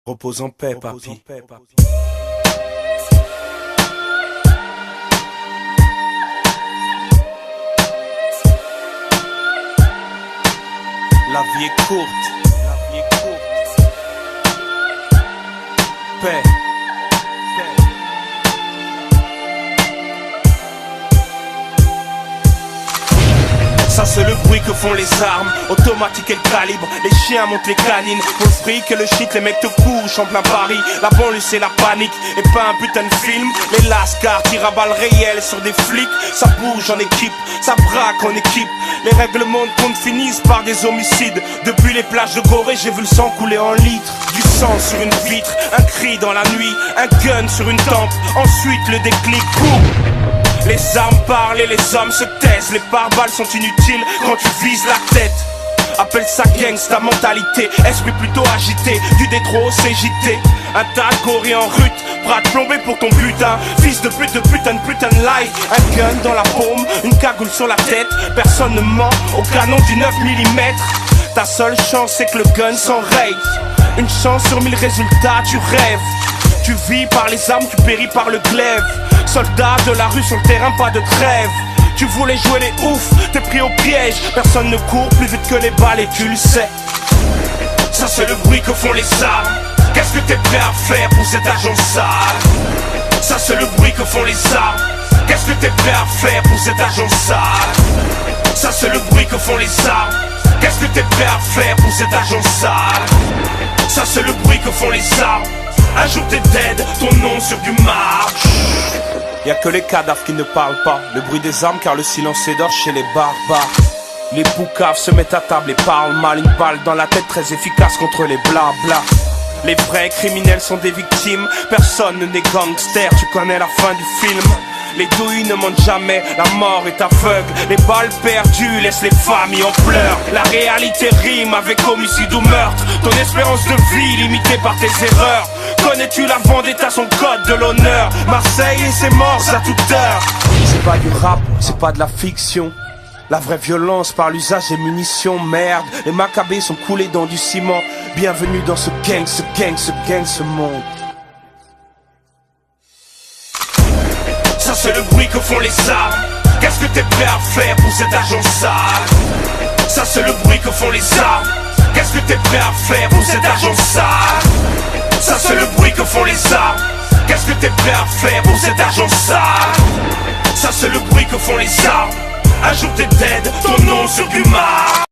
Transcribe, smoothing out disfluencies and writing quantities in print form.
Repose en paix, papy. La vie est courte. Paix. Ça c'est le bruit que font les armes, automatique et le calibre. Les chiens montent les canines, pour le fric et le shit, les mecs te couchent en plein Paris. La banlieue c'est la panique, et pas un putain de film. Les lascars tirent à balles réelles sur des flics. Ça bouge en équipe, ça braque en équipe. Les règlements de compte finissent par des homicides. Depuis les plages de Gorée, j'ai vu le sang couler en litres. Du sang sur une vitre, un cri dans la nuit, un gun sur une tempe. Ensuite le déclic, boum. Les armes parlent et les hommes se taisent. Les pare-balles sont inutiles quand tu vises la tête. Appelle ça gangsta mentalité, esprit plutôt agité. Du détro au CJT, un tas de gorilles en rut, bras de plombé pour ton butin. Fils de putain de life. Un gun dans la paume, une cagoule sur la tête. Personne ne ment au canon du 9 mm. Ta seule chance c'est que le gun s'enraye. Une chance sur 1000 résultats, tu rêves. Tu vis par les armes, tu péris par le glaive. Soldat de la rue sur le terrain, pas de trêve. Tu voulais jouer les oufs, t'es pris au piège. Personne ne court plus vite que les balles et tu le sais. Ça c'est le bruit que font les armes. Qu'est-ce que t'es prêt à faire pour cet argent sale? Ça c'est le bruit que font les armes. Qu'est-ce que t'es prêt à faire pour cet argent sale? Ça c'est le bruit que font les armes. Qu'est-ce que t'es prêt à faire pour cet argent sale? Ça c'est le bruit que font les armes. Un jour t'es dead, ton nom sur du marbre. Y'a que les cadavres qui ne parlent pas. Le bruit des armes car le silence est d'or chez les barbares. Les poucaves se mettent à table et parlent mal. Une balle dans la tête très efficace contre les blabla. Les vrais criminels sont des victimes. Personne n'est gangster, tu connais la fin du film. Les douilles ne mentent jamais, la mort est aveugle. Les balles perdues laissent les familles en pleurs. La réalité rime avec homicide ou meurtre. Ton espérance de vie limitée par tes erreurs. Connais-tu la vendetta, son code de l'honneur? Marseille et ses morts à toute heure. C'est pas du rap, c'est pas de la fiction. La vraie violence par l'usage des munitions, merde. Les macabées sont coulés dans du ciment. Bienvenue dans ce gang, ce monde. Ça c'est le bruit que font les armes. Qu'est-ce que t'es prêt à faire pour cet argent sale? Ça c'est le bruit que font les armes. Qu'est-ce que t'es prêt à faire pour cet argent sale? Ça c'est le bruit que font les armes. Qu'est-ce que t'es prêt à faire pour cet argent sale? Ça c'est le bruit que font les armes. Un jour t'es dead, ton nom sur du marbre.